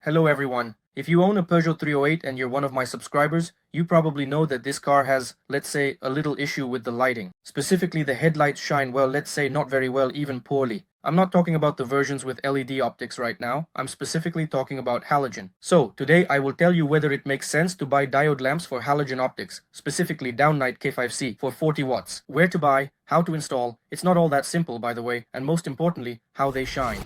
Hello everyone. If you own a Peugeot 308 and you're one of my subscribers, you probably know that this car has, let's say, a little issue with the lighting. Specifically, the headlights shine, well, let's say not very well, even poorly. I'm not talking about the versions with LED optics right now. I'm specifically talking about halogen. So, today I will tell you whether it makes sense to buy diode lamps for halogen optics, specifically downlight K5C for 40 watts. Where to buy, how to install, it's not all that simple by the way, and most importantly, how they shine.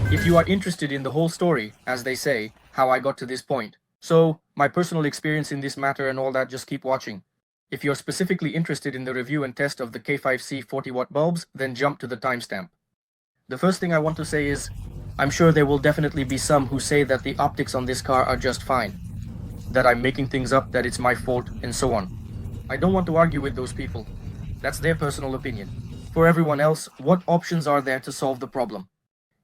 If you are interested in the whole story, as they say, how I got to this point. So, my personal experience in this matter and all that, just keep watching. If you're specifically interested in the review and test of the K5C 40 watt bulbs, then jump to the timestamp. The first thing I want to say is, I'm sure there will definitely be some who say that the optics on this car are just fine, that I'm making things up, that it's my fault, and so on. I don't want to argue with those people. That's their personal opinion. For everyone else, what options are there to solve the problem?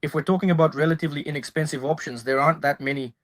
If we're talking about relatively inexpensive options, there aren't that many.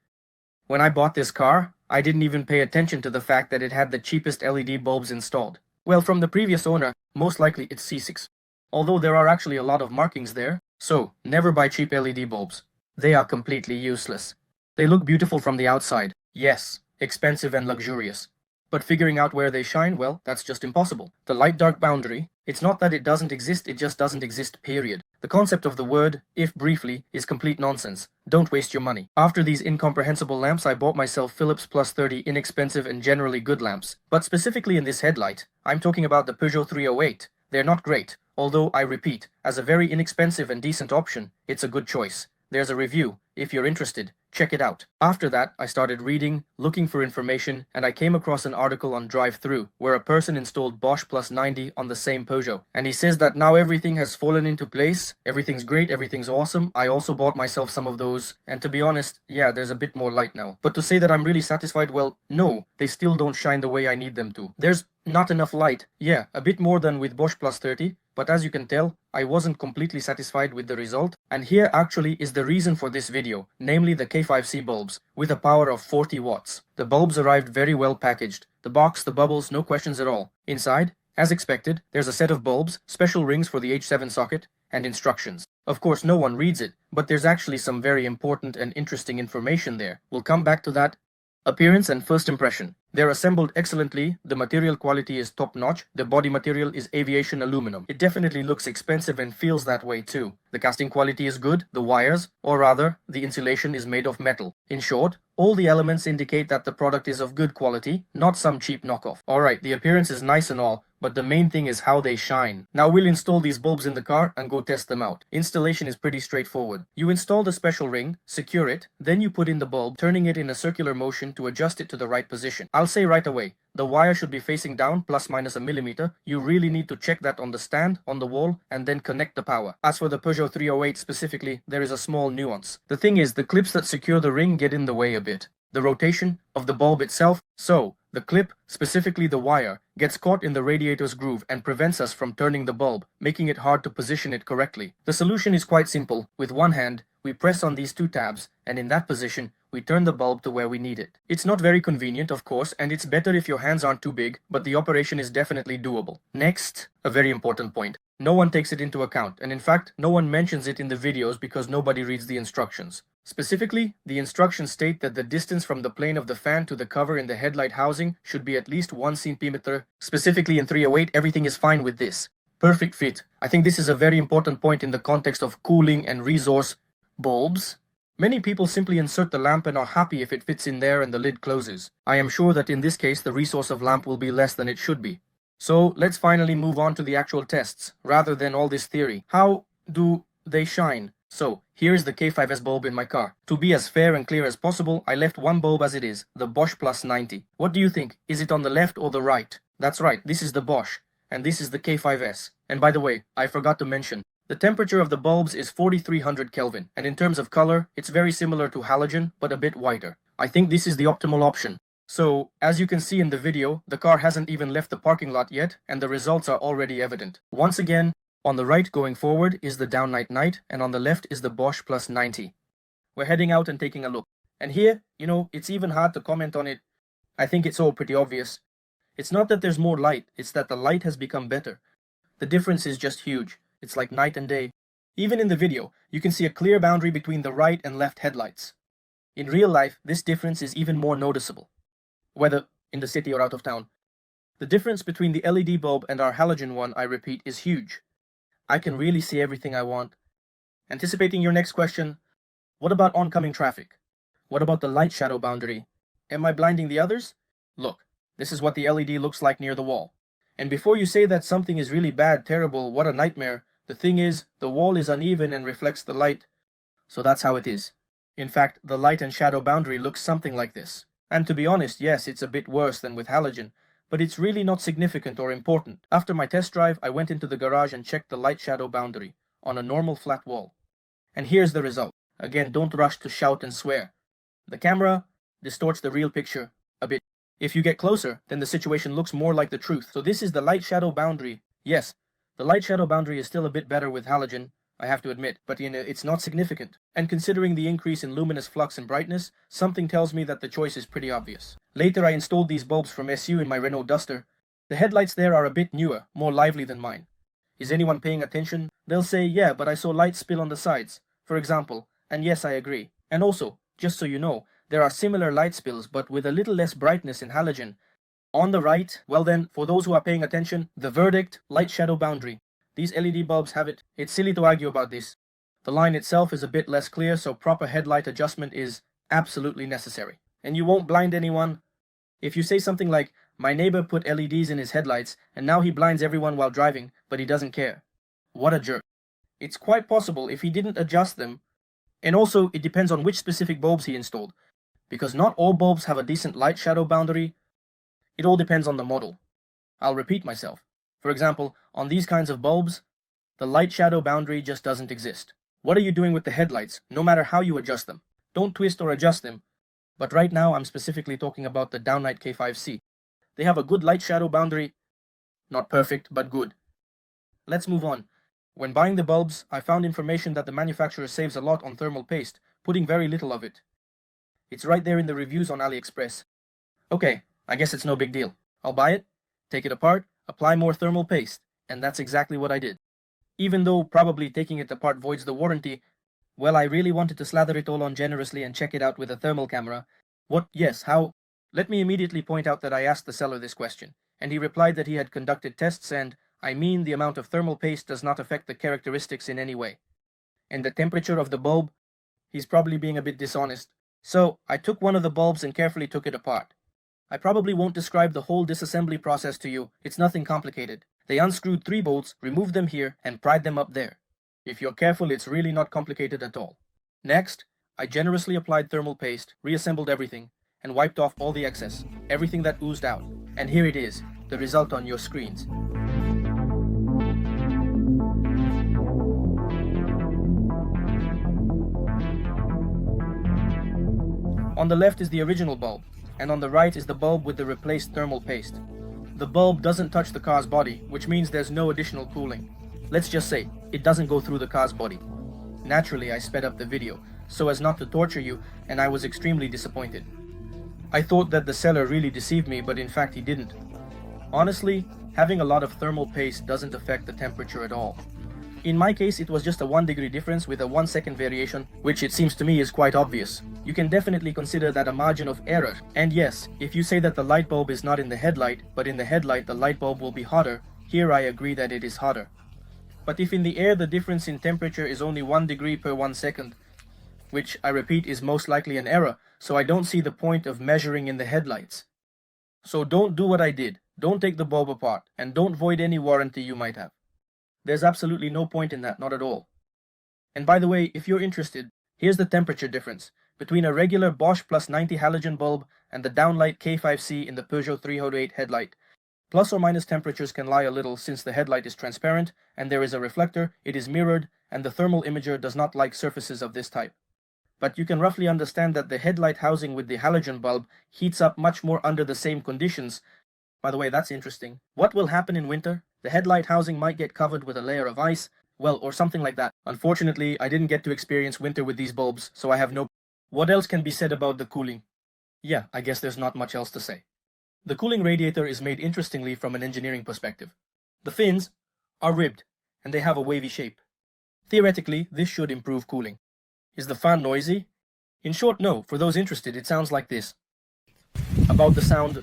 When I bought this car, I didn't even pay attention to the fact that it had the cheapest LED bulbs installed. Well, from the previous owner, most likely it's C6. Although there are actually a lot of markings there, so never buy cheap LED bulbs. They are completely useless. They look beautiful from the outside, yes, expensive and luxurious. But figuring out where they shine, well, that's just impossible. The light-dark boundary, it's not that it doesn't exist, it just doesn't exist, period. The concept of the word, if briefly, is complete nonsense. Don't waste your money. After these incomprehensible lamps, I bought myself Philips Plus 30 inexpensive and generally good lamps. But specifically in this headlight, I'm talking about the Peugeot 308. They're not great, although I repeat, as a very inexpensive and decent option, it's a good choice. There's a review. If you're interested, check it out. After that, I started reading, looking for information, and I came across an article on Drive-Thru where a person installed Bosch Plus 90 on the same Peugeot. And he says that now everything has fallen into place, everything's great, everything's awesome. I also bought myself some of those, and to be honest, yeah, there's a bit more light now. But to say that I'm really satisfied, well, no, they still don't shine the way I need them to. There's not enough light. Yeah, a bit more than with Bosch Plus 30, but as you can tell, I wasn't completely satisfied with the result, and here actually is the reason for this video, namely the K5C bulbs, with a power of 40 watts. The bulbs arrived very well packaged. The box, the bubbles, no questions at all. Inside, as expected, there's a set of bulbs, special rings for the H7 socket, and instructions. Of course, no one reads it, but there's actually some very important and interesting information there. We'll come back to that. Appearance and first impression. They're assembled excellently, the material quality is top-notch, the body material is aviation aluminum. It definitely looks expensive and feels that way too. The casting quality is good, the wires, or rather, the insulation is made of metal. In short, all the elements indicate that the product is of good quality, not some cheap knockoff. Alright, the appearance is nice and all, but the main thing is how they shine. Now we'll install these bulbs in the car and go test them out. Installation is pretty straightforward. You install the special ring, secure it, then you put in the bulb, turning it in a circular motion to adjust it to the right position. I'll say right away, the wire should be facing down plus minus a millimeter. You really need to check that on the stand, on the wall, and then connect the power. As for the Peugeot 308 specifically, there is a small nuance. The thing is, the clips that secure the ring get in the way a bit. The rotation of the bulb itself, so the clip, specifically the wire, gets caught in the radiator's groove and prevents us from turning the bulb, making it hard to position it correctly. The solution is quite simple. With one hand, we press on these two tabs, and in that position, we turn the bulb to where we need it. It's not very convenient, of course, and it's better if your hands aren't too big, but the operation is definitely doable. Next, a very important point. No one takes it into account, and in fact, no one mentions it in the videos because nobody reads the instructions. Specifically, the instructions state that the distance from the plane of the fan to the cover in the headlight housing should be at least 1 centimeter. Specifically in 308, everything is fine with this. Perfect fit. I think this is a very important point in the context of cooling and resource bulbs. Many people simply insert the lamp and are happy if it fits in there and the lid closes. I am sure that in this case the resource of lamp will be less than it should be. So let's finally move on to the actual tests, rather than all this theory. How do they shine? So, here's the K5S bulb in my car. To be as fair and clear as possible, I left one bulb as it is, the Bosch Plus 90. What do you think? Is it on the left or the right? That's right, this is the Bosch, and this is the K5S. And by the way, I forgot to mention, the temperature of the bulbs is 4300 Kelvin, and in terms of color, it's very similar to halogen, but a bit whiter. I think this is the optimal option. So, as you can see in the video, the car hasn't even left the parking lot yet, and the results are already evident. Once again, on the right going forward is the downlight night, and on the left is the Bosch Plus 90. We're heading out and taking a look. And here, it's even hard to comment on it. I think it's all pretty obvious. It's not that there's more light, it's that the light has become better. The difference is just huge. It's like night and day. Even in the video, you can see a clear boundary between the right and left headlights. In real life, this difference is even more noticeable, whether in the city or out of town. The difference between the LED bulb and our halogen one, I repeat, is huge. I can really see everything I want. Anticipating your next question, what about oncoming traffic? What about the light shadow boundary? Am I blinding the others? Look, this is what the LED looks like near the wall. And before you say that something is really bad, terrible, what a nightmare, the thing is, the wall is uneven and reflects the light. So that's how it is. In fact, the light and shadow boundary looks something like this. And to be honest, yes, it's a bit worse than with halogen, but it's really not significant or important. After my test drive, I went into the garage and checked the light shadow boundary on a normal flat wall. And here's the result. Again, don't rush to shout and swear. The camera distorts the real picture a bit. If you get closer, then the situation looks more like the truth. So this is the light shadow boundary. Yes, the light shadow boundary is still a bit better with halogen, I have to admit, but it's not significant. And considering the increase in luminous flux and brightness, something tells me that the choice is pretty obvious. Later I installed these bulbs from SU in my Renault Duster. The headlights there are a bit newer, more lively than mine. Is anyone paying attention? They'll say, yeah, but I saw light spill on the sides, for example, and yes, I agree. And also, just so you know, there are similar light spills, but with a little less brightness in halogen. On the right, well then, for those who are paying attention, the verdict, light shadow boundary. These LED bulbs have it. It's silly to argue about this. The line itself is a bit less clear, so proper headlight adjustment is absolutely necessary. And you won't blind anyone. If you say something like, my neighbor put LEDs in his headlights, and now he blinds everyone while driving, but he doesn't care. What a jerk. It's quite possible if he didn't adjust them. And also, it depends on which specific bulbs he installed, because not all bulbs have a decent light shadow boundary. It all depends on the model. I'll repeat myself. For example, on these kinds of bulbs, the light shadow boundary just doesn't exist. What are you doing with the headlights, no matter how you adjust them? Don't twist or adjust them. But right now, I'm specifically talking about the downlight K5C. They have a good light shadow boundary. Not perfect, but good. Let's move on. When buying the bulbs, I found information that the manufacturer saves a lot on thermal paste, putting very little of it. It's right there in the reviews on AliExpress. Okay, I guess it's no big deal. I'll buy it, take it apart, apply more thermal paste, and that's exactly what I did. Even though probably taking it apart voids the warranty, well, I really wanted to slather it all on generously and check it out with a thermal camera. What? Yes, how? Let me immediately point out that I asked the seller this question, and he replied that he had conducted tests and, I mean, the amount of thermal paste does not affect the characteristics in any way. And the temperature of the bulb? He's probably being a bit dishonest. So, I took one of the bulbs and carefully took it apart. I probably won't describe the whole disassembly process to you, it's nothing complicated. They unscrewed 3 bolts, removed them here, and pried them up there. If you're careful, it's really not complicated at all. Next, I generously applied thermal paste, reassembled everything, and wiped off all the excess, everything that oozed out. And here it is, the result on your screens. On the left is the original bulb, and on the right is the bulb with the replaced thermal paste. The bulb doesn't touch the car's body, which means there's no additional cooling. Let's just say, it doesn't go through the car's body. Naturally, I sped up the video, so as not to torture you, and I was extremely disappointed. I thought that the seller really deceived me, but in fact he didn't. Honestly, having a lot of thermal paste doesn't affect the temperature at all. In my case, it was just a 1 degree difference with a 1 second variation, which it seems to me is quite obvious. You can definitely consider that a margin of error. And yes, if you say that the light bulb is not in the headlight, but in the headlight the light bulb will be hotter, here I agree that it is hotter. But if in the air the difference in temperature is only 1 degree per 1 second, which I repeat is most likely an error, so I don't see the point of measuring in the headlights. So don't do what I did, don't take the bulb apart, and don't void any warranty you might have. There's absolutely no point in that, not at all. And by the way, if you're interested, here's the temperature difference between a regular Bosch plus 90 halogen bulb and the downlight K5C in the Peugeot 308 headlight. Plus or minus temperatures can lie a little since the headlight is transparent and there is a reflector, it is mirrored, and the thermal imager does not like surfaces of this type. But you can roughly understand that the headlight housing with the halogen bulb heats up much more under the same conditions. By the way, that's interesting. What will happen in winter? The headlight housing might get covered with a layer of ice, well, or something like that. Unfortunately, I didn't get to experience winter with these bulbs, so I have no... What else can be said about the cooling? Yeah, I guess there's not much else to say. The cooling radiator is made interestingly from an engineering perspective. The fins are ribbed, and they have a wavy shape. Theoretically, this should improve cooling. Is the fan noisy? In short, no. For those interested, it sounds like this. About the sound,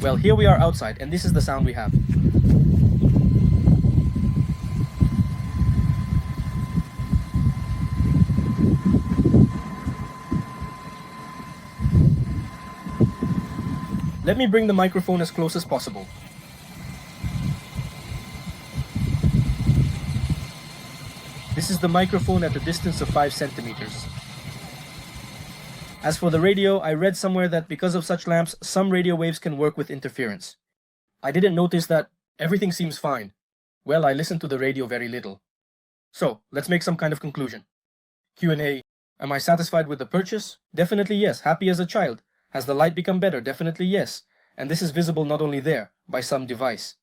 well, here we are outside, and this is the sound we have. Let me bring the microphone as close as possible. This is the microphone at a distance of 5 centimeters. As for the radio, I read somewhere that because of such lamps, some radio waves can work with interference. I didn't notice that. Everything seems fine. Well, I listen to the radio very little. So, let's make some kind of conclusion. Q&A. Am I satisfied with the purchase? Definitely yes. Happy as a child. Has the light become better? Definitely yes. And this is visible not only there, by some device.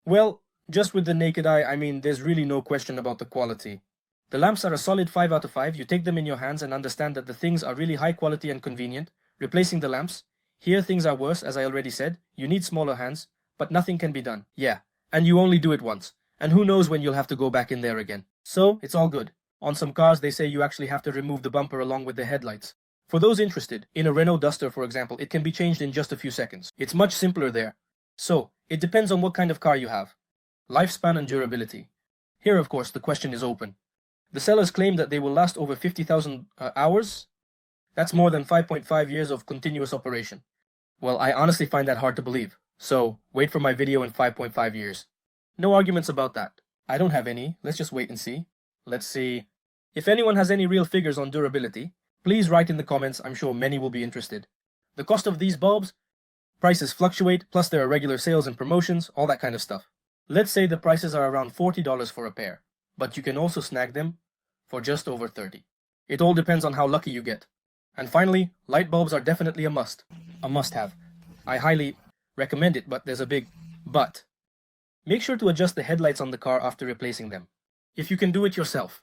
Well, just with the naked eye, I mean, there's really no question about the quality. The lamps are a solid 5 out of 5. You take them in your hands and understand that the things are really high quality and convenient. Replacing the lamps. Here things are worse, as I already said. You need smaller hands, but nothing can be done. Yeah, and you only do it once. And who knows when you'll have to go back in there again. So, it's all good. On some cars, they say you actually have to remove the bumper along with the headlights. For those interested, in a Renault Duster, for example, it can be changed in just a few seconds. It's much simpler there. So, it depends on what kind of car you have. Lifespan and durability. Here, of course, the question is open. The sellers claim that they will last over 50,000 hours. That's more than 5.5 years of continuous operation. Well, I honestly find that hard to believe. So, wait for my video in 5.5 years. No arguments about that. I don't have any. Let's just wait and see. Let's see. If anyone has any real figures on durability, please write in the comments. I'm sure many will be interested. The cost of these bulbs? Prices fluctuate, plus there are regular sales and promotions, all that kind of stuff. Let's say the prices are around $40 for a pair, but you can also snag them for just over $30. It all depends on how lucky you get. And finally, light bulbs are definitely a must-have. I highly recommend it, but there's a big but. Make sure to adjust the headlights on the car after replacing them. If you can do it yourself,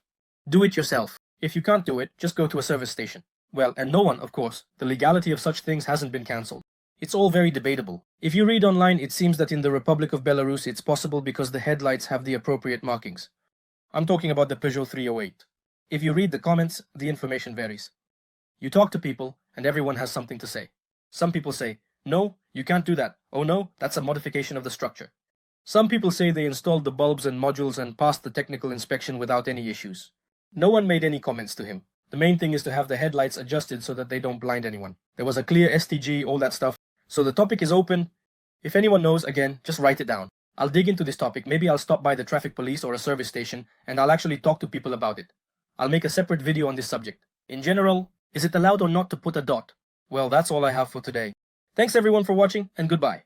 do it yourself. If you can't do it, just go to a service station. Well, and no one, of course, the legality of such things hasn't been cancelled. It's all very debatable. If you read online, it seems that in the Republic of Belarus it's possible because the headlights have the appropriate markings. I'm talking about the Peugeot 308. If you read the comments, the information varies. You talk to people, and everyone has something to say. Some people say, no, you can't do that. Oh no, that's a modification of the structure. Some people say they installed the bulbs and modules and passed the technical inspection without any issues. No one made any comments to him. The main thing is to have the headlights adjusted so that they don't blind anyone. There was a clear STG, all that stuff. So the topic is open. If anyone knows, again, just write it down. I'll dig into this topic. Maybe I'll stop by the traffic police or a service station and I'll actually talk to people about it. I'll make a separate video on this subject. In general, is it allowed or not to put a dot? Well, that's all I have for today. Thanks everyone for watching, and goodbye.